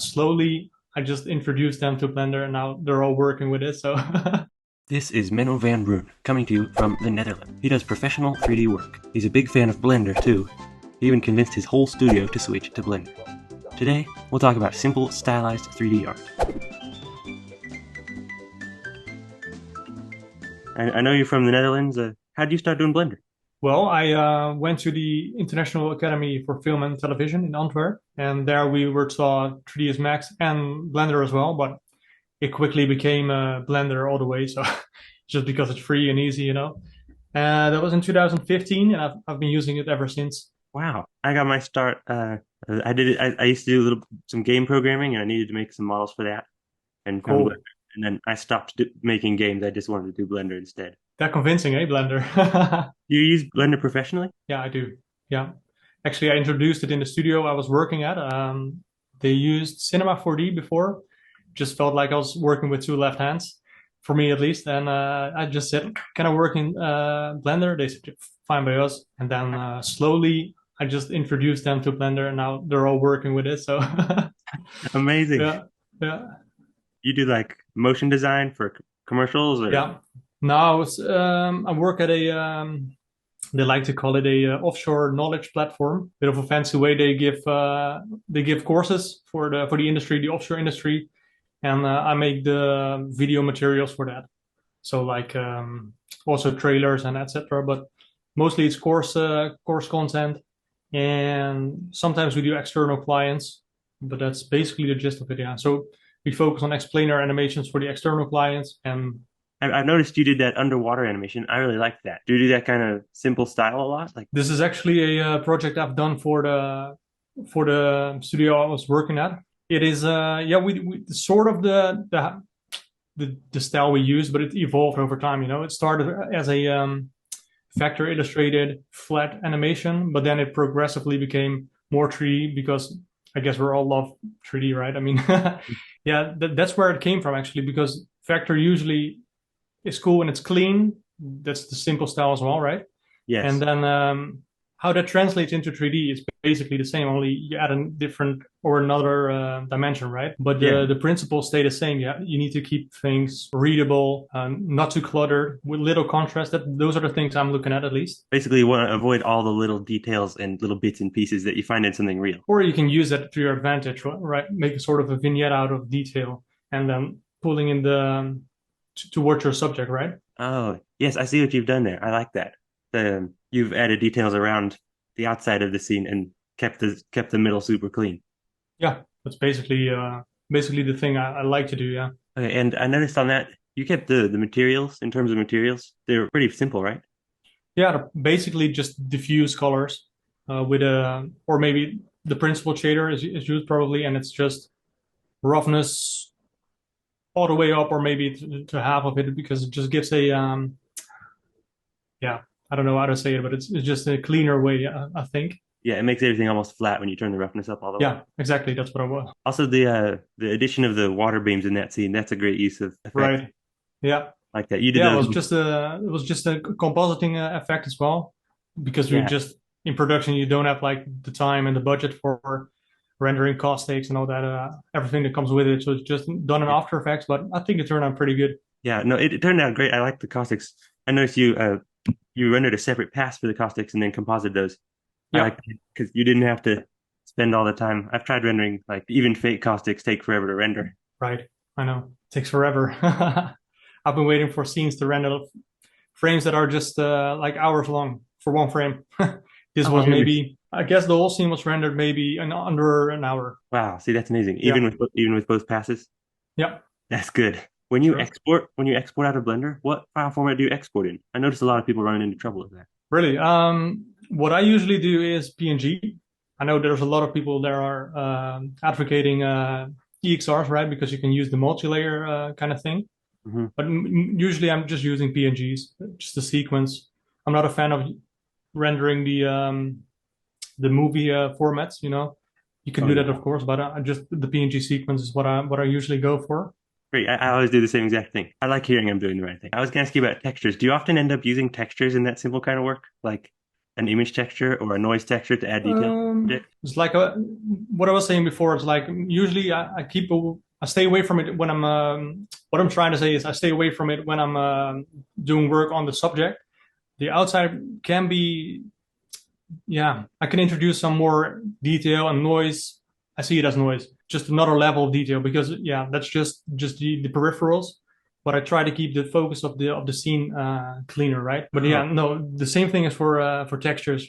Slowly, I just introduced them to Blender, and now they're all working with it. So This is Menno Van Roon, coming to you from the Netherlands. He does professional 3D work. He's a big fan of Blender, too. He even convinced his whole studio to switch to Blender. Today, we'll talk about simple, stylized 3D art. I know you're from the Netherlands. How did you start doing Blender? well, I went to the International Academy for Film and Television in Antwerp, and there we were taught 3ds Max and Blender as well. But it quickly became Blender all the way. So just because it's free and easy, you know. That was in 2015, and I've been using it ever since. Wow, I got my start. I did it. I used to do some game programming, and I needed to make some models for that, and found Blender. Cool. And then I stopped making games. I just wanted to do Blender instead. That convincing, eh, Blender? Do you use Blender professionally? Yeah, I do. Yeah. Actually, I introduced it in the studio I was working at. They used Cinema 4D before. Just felt like I was working with two left hands, for me at least. And I just said, "Can I work in Blender?" They said, "Fine by us." And then slowly, I just introduced them to Blender, and now they're all working with it. So Amazing. yeah, yeah, You do like motion design for commercials or? yeah. Now I work at a they like to call it a offshore knowledge platform. Bit of a fancy way they give courses for the industry, the offshore industry, and I make the video materials for that. So like also trailers and etc. But mostly it's course content, and sometimes we do external clients. But that's basically the gist of it. Yeah. So we focus on explainer animations for the external clients, and I've noticed you did that underwater animation. I really like that. Do you do that kind of simple style a lot? Like, this is actually a project I've done for the studio I was working at. It is yeah, we sort of the style we use, but it evolved over time. You know, it started as a factor illustrated flat animation, but then it progressively became more 3D because I guess we're all love 3D, right? I mean, yeah, that's where it came from actually, because factor usually is cool when it's clean. That's the simple style as well, right? And yes, then how that translates into 3D is basically the same, only you add a different or another dimension, right? But yeah. the principles stay the same. Yeah, you need to keep things readable, not too cluttered, with little contrast. Those are the things I'm looking at least. Basically, you want to avoid all the little details and little bits and pieces that you find in something real. Or you can use that to your advantage, right? Make a sort of a vignette out of detail and then pulling in the towards your subject, right? Oh, yes, I see what you've done there. I like that. You've added details around the outside of the scene and kept the middle super clean. Yeah, that's basically the thing I like to do. Yeah. Okay, and I noticed on that you kept the materials in terms of materials. They're pretty simple, right? Yeah, basically just diffuse colors with a, or maybe the principal shader is used probably, and it's just roughness all the way up, or maybe to half of it, because it just gives a, yeah, I don't know how to say it, but it's just a cleaner way, I think. Yeah, it makes everything almost flat when you turn the roughness up all the way. Yeah, exactly. That's what I was. Also, the addition of the water beams in that scene, that's a great use of effects Right. Yeah. like that. You did Yeah, those. it was just a compositing effect as well, because we Yeah, just in production you don't have like the time and the budget for rendering caustics and all that everything that comes with it. So it's just done in yeah, After Effects, but I think it turned out pretty good. yeah. No, it turned out great. I like the caustics. I noticed you rendered a separate pass for the caustics and then composited those. I Yeah, like because you didn't have to spend all the time. I've tried rendering like even fake caustics take forever to render. right. I know. It takes forever. I've been waiting for scenes to render frames that are just like hours long for one frame. This Oh my was goodness! maybe, I guess the whole scene was rendered maybe in under an hour. Wow, see that's amazing. Yeah. Even with both passes, Yeah. that's good. Sure. When you export out of Blender, what file format do you export in? I noticed a lot of people running into trouble with that. Really. What I usually do is PNG. I know there's a lot of people that are advocating EXRs, right? Because you can use the multi-layer kind of thing. Hmm. But usually I'm just using PNGs, just the sequence. I'm not a fan of rendering the movie formats. You know, you can Oh do that, yeah. of course, but I just the PNG sequence is what I usually go for. Great. I always do the same exact thing. I like hearing I'm doing the right thing. I was gonna ask you about textures. Do you often end up using textures in that simple kind of work? Like an image texture or a noise texture to add detail? It's like what I was saying before. It's like usually I stay away from it when I'm. What I'm trying to say is I stay away from it when I'm doing work on the subject. The outside can be, yeah, I can introduce some more detail and noise. I see it as noise, just another level of detail because yeah, that's just the peripherals. But I try to keep the focus of the scene cleaner, right? But yeah, no, the same thing is for textures.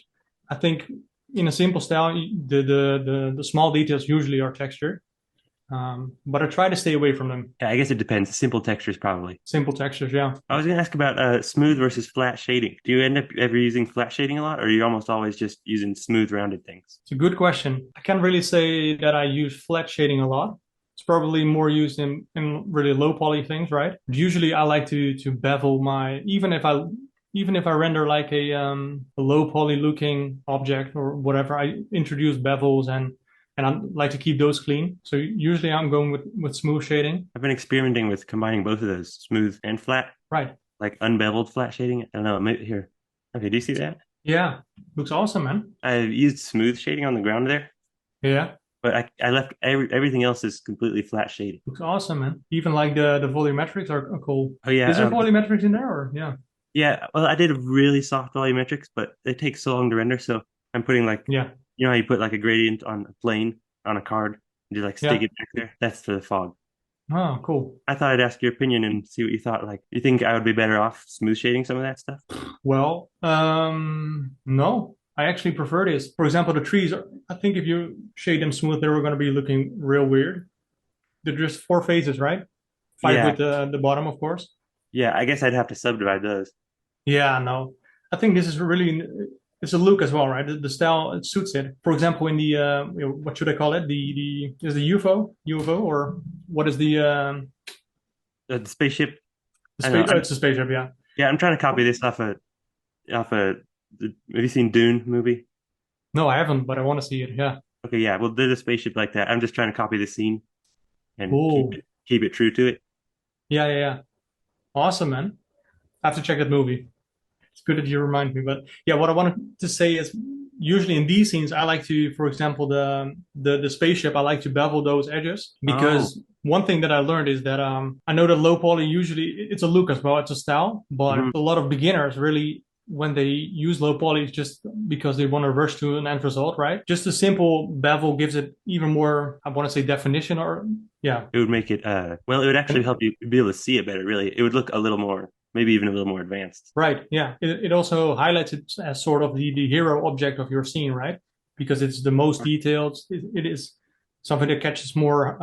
I think in a simple style, the small details usually are textured, but I try to stay away from them. Yeah, I guess it depends. Simple textures, probably. Simple textures, yeah. I was going to ask about smooth versus flat shading. Do you end up ever using flat shading a lot, or are you almost always just using smooth, rounded things? It's a good question. I can't really say that I use flat shading a lot. It's probably more used in really low poly things, right? But usually I like to bevel my even if I render like a low poly looking object or whatever, I introduce bevels and I like to keep those clean. So usually I'm going with smooth shading. I've been experimenting with combining both of those, smooth and flat. Right. Like unbeveled flat shading. I don't know. Maybe here. Okay, do you see that? Yeah. Looks awesome, man. I used smooth shading on the ground there, Yeah. but I left everything else is completely flat shading. Looks awesome, man. Even like the volumetrics are cool. Oh yeah. Is there volumetrics in there or yeah? Yeah, well, I did a really soft volumetrics, but they take so long to render. So I'm putting like, Yeah. you know how you put like a gradient on a plane on a card and just like stick Yeah. it back there? That's for the fog. Oh, cool. I thought I'd ask your opinion and see what you thought. Like, you think I would be better off smooth shading some of that stuff? Well, no, I actually prefer this. For example, the trees, I think if you shade them smooth, they were going to be looking real weird. They're just four phases, right? Five Yeah, with the bottom, of course. yeah. I guess I'd have to subdivide those. Yeah, no. I think this is really, it's a look as well, right? The style, it suits it. For example, in the, what should I call it? Is the UFO, or what is The spaceship. the I know. space? Oh, it's a spaceship, yeah. Yeah, I'm trying to copy this off a. Have you seen Dune movie? No, I haven't, but I want to see it. Yeah. Okay, yeah. Well, there's a spaceship like that. I'm just trying to copy the scene and Cool. keep it true to it. Yeah, yeah, yeah. Awesome, man. I have to check that movie. It's good that you remind me. But yeah, what I wanted to say is usually in these scenes, I like to, for example, the spaceship, I like to bevel those edges because one thing that I learned is that I know that low poly usually it's a look as well, it's a style, but a lot of beginners really when they use low poly it's just because they want to rush to an end result, right? Just a simple bevel gives it even more, I want to say definition or yeah. It would make it well, it would actually help you be able to see it better, really. It would look a little more, maybe even a little more advanced. Right. Yeah. It also highlights it as sort of the hero object of your scene, right? Because it's the most detailed. It is something that catches more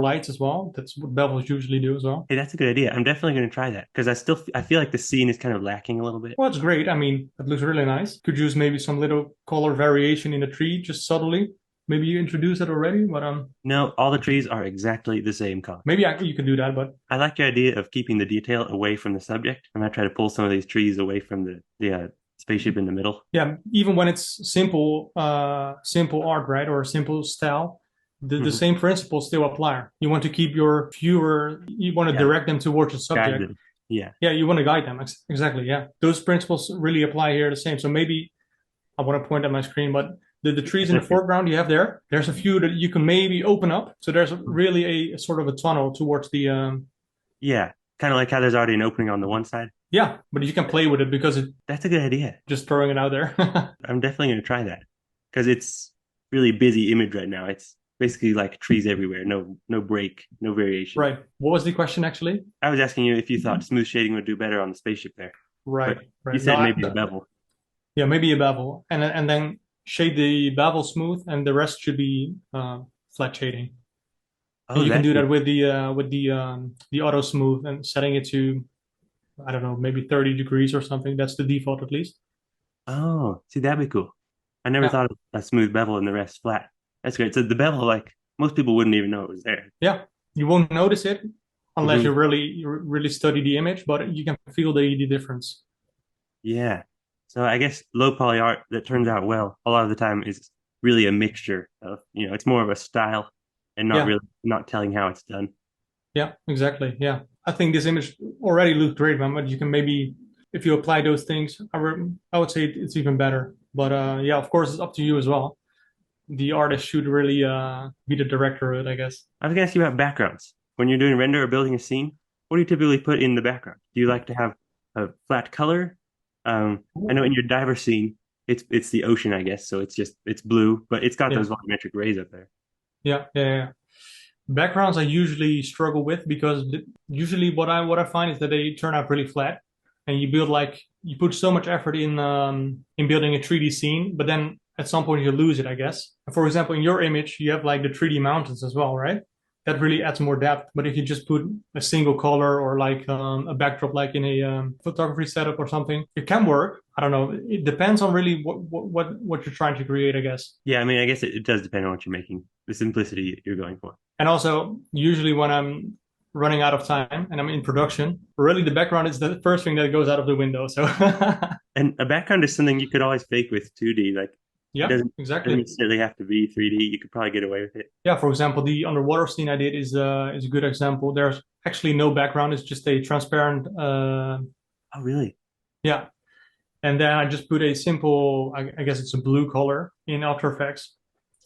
lights as well. That's what bevels usually do as well. Hey, that's a good idea. I'm definitely going to try that because I feel like the scene is kind of lacking a little bit. Well, it's great. I mean, it looks really nice. Could use maybe some little color variation in the tree, just subtly. Maybe you introduced it already, but No, all the trees are exactly the same color. maybe you can do that. But I like your idea of keeping the detail away from the subject. I'm gonna try to pull some of these trees away from the spaceship in the middle. yeah, even when it's simple art, right, or simple style, the same principles still apply. You want to keep your viewer, you want to direct them towards the subject. Guide them. Yeah. Yeah, you want to guide them. Exactly. Yeah. Those principles really apply here the same. So maybe I want to point at my screen, but the trees in the foreground you have there's a few that you can maybe open up. So there's really a sort of a tunnel towards the, Yeah. Kind of like how there's already an opening on the one side. yeah, but you can play with it because it That's a good idea. just throwing it out there. I'm definitely going to try that because it's really busy image right now. It's basically like trees everywhere. No break, no variation. Right. What was the question actually? I was asking you if you thought smooth shading would do better on the spaceship there. Right. But Right. you said No, maybe a bevel. yeah, maybe a bevel, and then shade the bevel smooth, and the rest should be flat shading. Oh, And you can that's do that good. with the auto smooth and setting it to I don't know maybe 30 degrees or something. That's the default at least. Oh, see, that'd be cool. I never Yeah, thought of a smooth bevel and the rest flat. That's great. So the bevel, like most people wouldn't even know it was there. yeah. You won't notice it unless Hmm. you really study the image, but you can feel the difference. Yeah. So I guess low poly art that turns out well a lot of the time is really a mixture of, it's more of a style and Yeah, not telling how it's done. yeah, exactly. Yeah, I think this image already looked great, man. But you can maybe if you apply those things, I would say it's even better. But yeah, of course, it's up to you as well. The artist should really be the director of it, I guess. I was gonna ask you about backgrounds. When you're doing render or building a scene, what do you typically put in the background? Do you like to have a flat color? I know in your diver scene, it's the ocean, I guess, so it's blue, but it's got Yeah, those volumetric rays up there. yeah. Backgrounds I usually struggle with because usually what I find is that they turn out really flat, and you put so much effort in building a 3D scene, but then at some point you lose it, I guess. For example, in your image, you have like the 3D mountains as well, right? That really adds more depth. But if you just put a single color or like a backdrop, like in a photography setup or something, it can work. I don't know. It depends on really what you're trying to create, I guess. Yeah, I mean, I guess it does depend on what you're making, the simplicity you're going for. And also, usually when I'm running out of time and I'm in production, really the background is the first thing that goes out of the window. So, And a background is something you could always fake with 2D. Like it yeah, doesn't exactly. necessarily have to be 3D. You could probably get away with it. Yeah, for example, the underwater scene I did is a good example. There's actually no background; it's just a transparent. Oh, really? Yeah, and then I just put a simple, I guess it's a blue color in After Effects.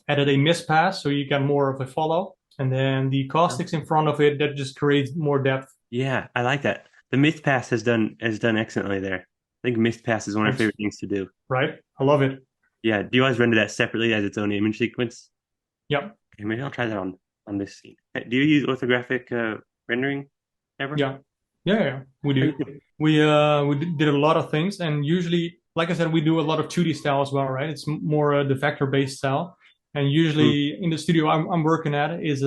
Added a mist pass so you get more of a follow, and then the caustics in front of it that just creates more depth. Yeah, I like that. The Mist Pass has done excellently there. I think Mist Pass is one of my Thanks. favorite things to do. Right? I love it. Yeah, do you always render that separately as its own image sequence? Yep. Okay, maybe I'll try that on this scene. Do you use orthographic rendering ever? Yeah. Yeah. We Are do. you- Did a lot of things, and usually, like I said, we do a lot of 2D style as well, right? It's more the vector based style, and Hmm. usually in the studio I'm working at is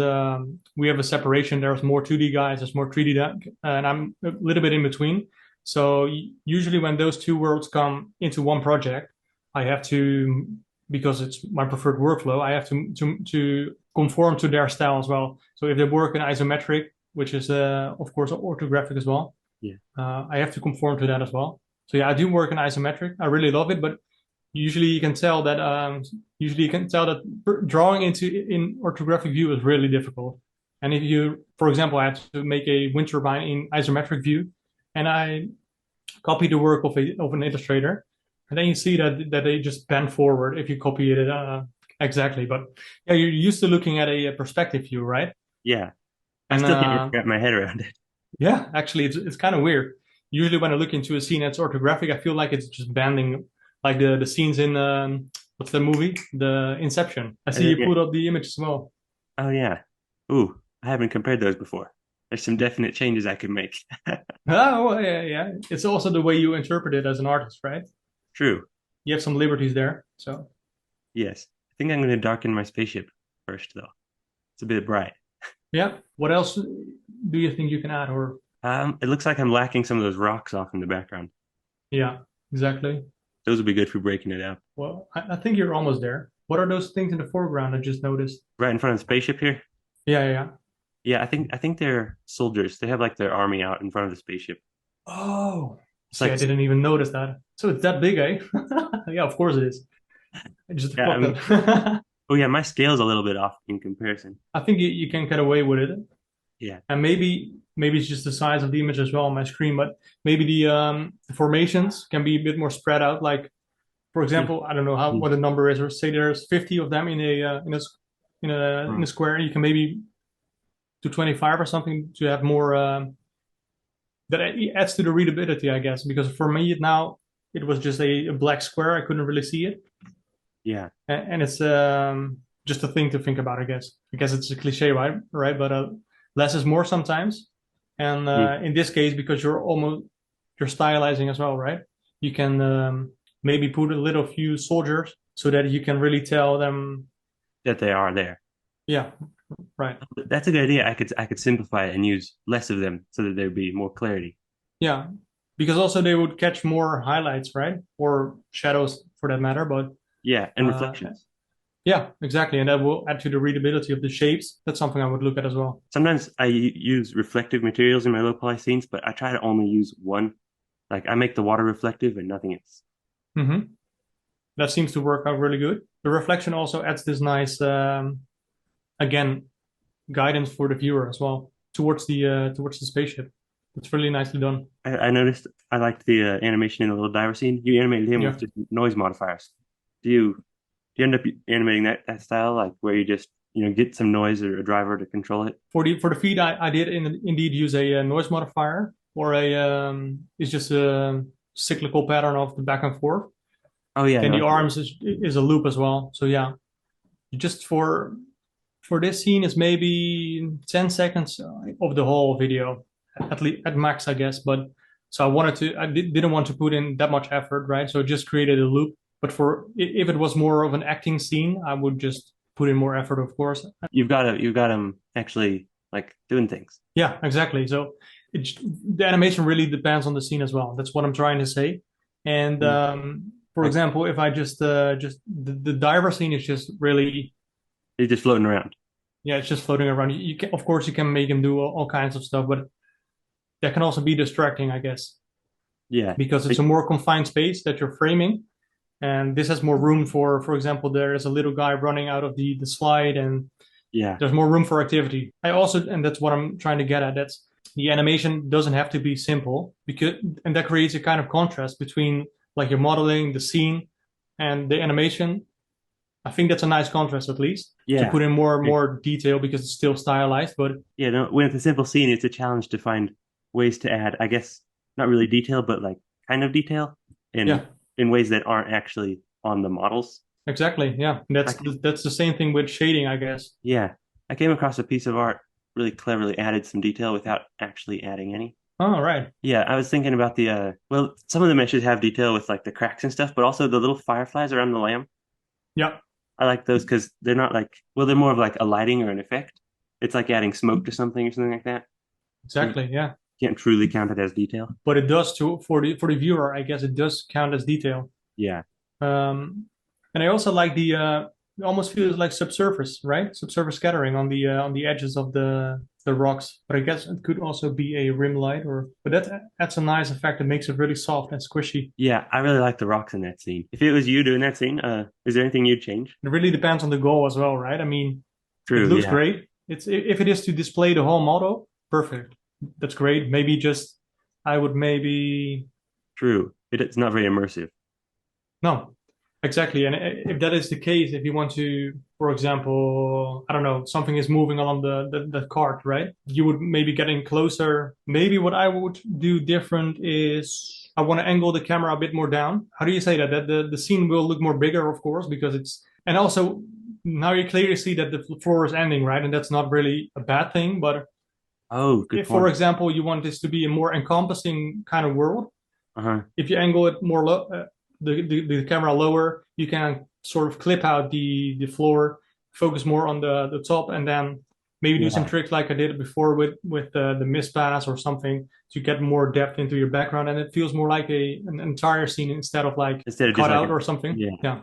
we have a separation. There's more 2D guys, there's more 3D, and I'm a little bit in between. So usually when those two worlds come into one project, I have to, because it's my preferred workflow, I have to conform to their style as well. So if they work in isometric, which is of course orthographic as well, Yeah. I have to conform to that as well. So yeah, I do work in isometric. I really love it, but usually you can tell that drawing in orthographic view is really difficult. And if you, for example, I had to make a wind turbine in isometric view, and I copy the work of an illustrator, and then you see that they just bend forward if you copy it exactly. But yeah, you're used to looking at a perspective view, right? Yeah. I And still can't wrap my head around it. yeah, actually, it's kind of weird. Usually, when I look into a scene that's orthographic, I feel like it's just bending, like the scenes in what's the movie, the Inception. I see you Yeah. put up the image as well. Oh yeah. Ooh, I haven't compared those before. There's some definite changes I could make. Oh, well, yeah. It's also the way you interpret it as an artist, right? True. You have some liberties there. So Yes. I think I'm going to darken my spaceship first, though. It's a bit bright. yeah. What else do you think you can add? Or It looks like I'm lacking some of those rocks off in the background. yeah, exactly. Those would be good for breaking it up. Well, I think you're almost there. What are those things in the foreground I just noticed? Right in front of the spaceship here. Yeah. Yeah, I think they're soldiers. They have like their army out in front of the spaceship. Oh, It's see, I like, didn't even notice that. So it's that big, eh? Yeah, of course it is. I just yeah, I fucked mean, up. oh yeah, my scale's a little bit off in comparison. I think you can get away with it, Yeah. and maybe it's just the size of the image as well on my screen, but maybe the formations can be a bit more spread out. Like for example, I don't know how what the number is, or say there's 50 of them in a square. You can maybe do 25 or something to have more. That adds to the readability, I guess, because for me now it was just a black square. I couldn't really see it, Yeah. and it's just a thing to think about, I guess. I guess it's a cliche, right? Right, but less is more sometimes. And Mm. in this case, because you're stylizing as well, right? You can maybe put a little few soldiers so that you can really tell them. That they are there. Yeah, right. That's a good idea. I could simplify it and use less of them so that there'd be more clarity. Yeah, because also they would catch more highlights, right? Or shadows for that matter. But Yeah, and uh, reflections. yeah, exactly, and that will add to the readability of the shapes. That's something I would look at as well. Sometimes I use reflective materials in my low poly scenes, but I try to only use one. Like I make the water reflective and nothing else. Hmm. That seems to work out really good. The reflection also adds this nice, again, guidance for the viewer as well towards the spaceship. It's really nicely done. I noticed I liked the animation in the little diver scene. You animated him Yeah. with just noise modifiers. Do you end up animating that style, like where you just get some noise or a driver to control it? For the feed, I did indeed use a, noise modifier or it's just a cyclical pattern of the back and forth. Oh yeah, Then the like arms is a loop as well. So yeah, just for this scene is maybe 10 seconds of the whole video, at least at max, I guess. But so didn't want to put in that much effort, right? So just created a loop. But if it was more of an acting scene, I would just put in more effort, of course. you've got him actually like doing things. Yeah, exactly. So the animation really depends on the scene as well. That's what I'm trying to say. And Mm. for Like example, if I just the diver scene is just really, he's just floating around. yeah, it's just floating around. You can, of course, you can make him do all kinds of stuff, but that can also be distracting, I guess, Yeah, because it's like, a more confined space that you're framing, and this has more room for example, there is a little guy running out of the slide, and yeah, there's more room for activity. I also, and that's what I'm trying to get at. That's the animation doesn't have to be simple because, and that creates a kind of contrast between like your modeling, the scene, and the animation. I think that's a nice contrast, at least, to yeah. put in more detail because it's still stylized. But Yeah, no, when it's a simple scene, it's a challenge to find ways to add, I guess, not really detail, but like kind of detail yeah, in ways that aren't actually on the models. exactly. Yeah, I that's came, that's the same thing with shading, I guess. yeah, I came across a piece of art really cleverly added some detail without actually adding any. Oh, right. Yeah, I was thinking about the well, some of the meshes have detail with like the cracks and stuff, but also the little fireflies around the lamp. Yeah, I like those because they're not like, well, they're more of like a lighting or an effect. It's like adding smoke to something or something like that. You exactly. Yeah, can't truly count it as detail. but it does too for the viewer. I guess it does count as detail. Yeah. Um, and I also like it almost feels like subsurface, right? Subsurface scattering on the edges of the rocks. But I guess it could also be a rim light, but that's a nice effect. It makes it really soft and squishy. Yeah, I really like the rocks in that scene. If it was you doing that scene, is there anything you'd change? It really depends on the goal as well, right? I mean, it True, looks yeah, great. It's if it is to display the whole model, perfect. That's great. Maybe just I would maybe true. It's not very immersive. no, exactly. And if that is the case, if you want to, for example, I don't know, something is moving along the cart, right? You would maybe get in closer. Maybe what I would do different is I want to angle the camera a bit more down. How do you say that? That the scene will look more bigger, of course, because it's, and also now you clearly see that the floor is ending, right? And that's not really a bad thing. But Oh, good if, for point. example, you want this to be a more encompassing kind of world, Uh-huh. if you angle it more the camera lower, you can sort of clip out the floor, focus more on the top, and then maybe do some Yeah. tricks like I did before with the mist pass or something to get more depth into your background, and it feels more like an entire scene instead of like Instead of just cut like out or something. yeah. Yeah,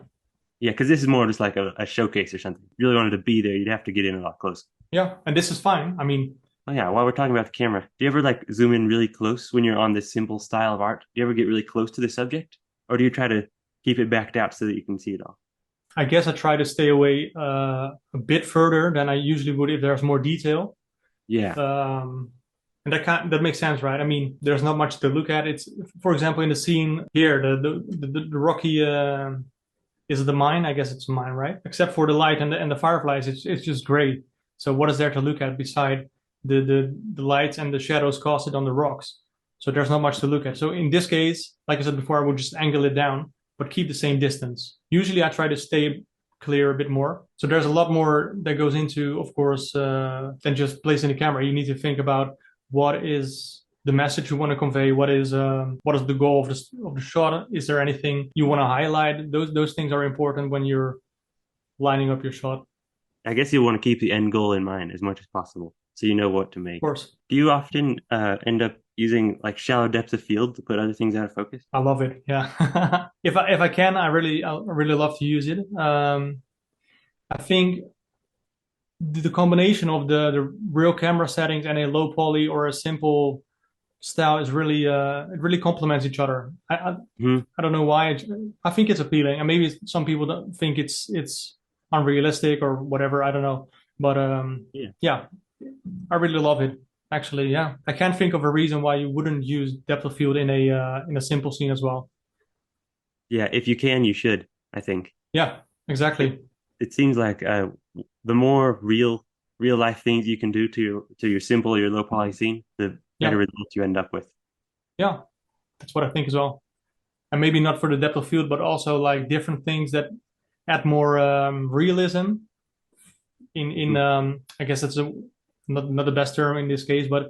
Yeah, because this is more just like a showcase or something. If you really wanted to be there, you'd have to get in a lot closer. yeah, and this is fine. I mean, Oh yeah, while we're talking about the camera, do you ever like zoom in really close when you're on this simple style of art? Do you ever get really close to the subject? Or do you try to keep it backed out so that you can see it all? I guess I try to stay away a bit further than I usually would if there's more detail. Yeah. Um, and that makes sense, right? I mean, there's not much to look at. It's, for example, in the scene here, the rocky is it the mine? I guess it's a mine, right? Except for the light and the fireflies, it's just great. So what is there to look at beside the lights and the shadows casted on the rocks? So there's not much to look at. So in this case, like I said before, I would just angle it down, but keep the same distance. Usually I try to stay clear a bit more. So there's a lot more that goes into, of course, than just placing the camera. You need to think about what is the message you want to convey. What is the goal of the shot? Is there anything you want to highlight? Those things are important when you're lining up your shot. Of I guess you want to keep the end goal in mind as much as possible so you know what to make. course, Do you often end up using like shallow depths of field to put other things out of focus? I love it. Yeah, if I can, I really love to use it. I think the combination of the real camera settings and a low poly or a simple style is really it really complements each other. Hmm. I don't know why. I think it's appealing, and maybe some people don't think it's unrealistic or whatever. I don't know, but Yeah. yeah, I really love it. Actually, yeah. I can't think of a reason why you wouldn't use depth of field in a simple scene as well. Yeah, if you can, you should, I think. Yeah, It exactly. it seems like the more real life things you can do to your simple or your low poly scene, the better Yeah, results you end up with. yeah. That's what I think as well. And maybe not for the depth of field, but also like different things that add more realism in Mm. I guess that's not the best term in this case, but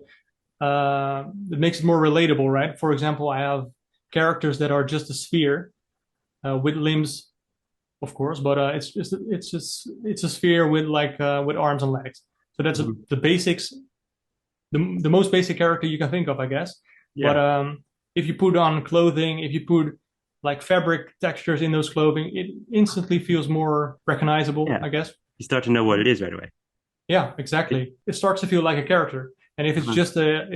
it makes it more relatable, right? For example, I have characters that are just a sphere with limbs, of course, but it's a sphere with arms and legs. So that's Mhm. the basics, the most basic character you can think of, I guess. But Yeah, if you put on clothing, if you put like fabric textures in those clothing, it instantly feels more recognizable, yeah. I guess. You start to know what it is right away. Yeah, It, exactly. It starts to feel like a character. And Mhm. if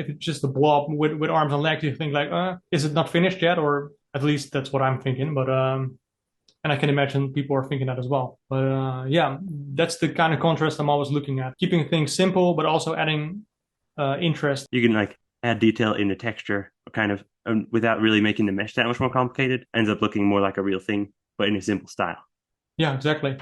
it's just a blob with arms and legs, you think like, is it not finished yet? Or at least that's what I'm thinking. But and I can imagine people are thinking that as well. But yeah, that's the kind of contrast I'm always looking at. Keeping things simple, but also adding interest. You can like add detail in the texture, kind of, without really making the mesh that much more complicated. Ends up looking more like a real thing, but in a simple style. Yeah, exactly.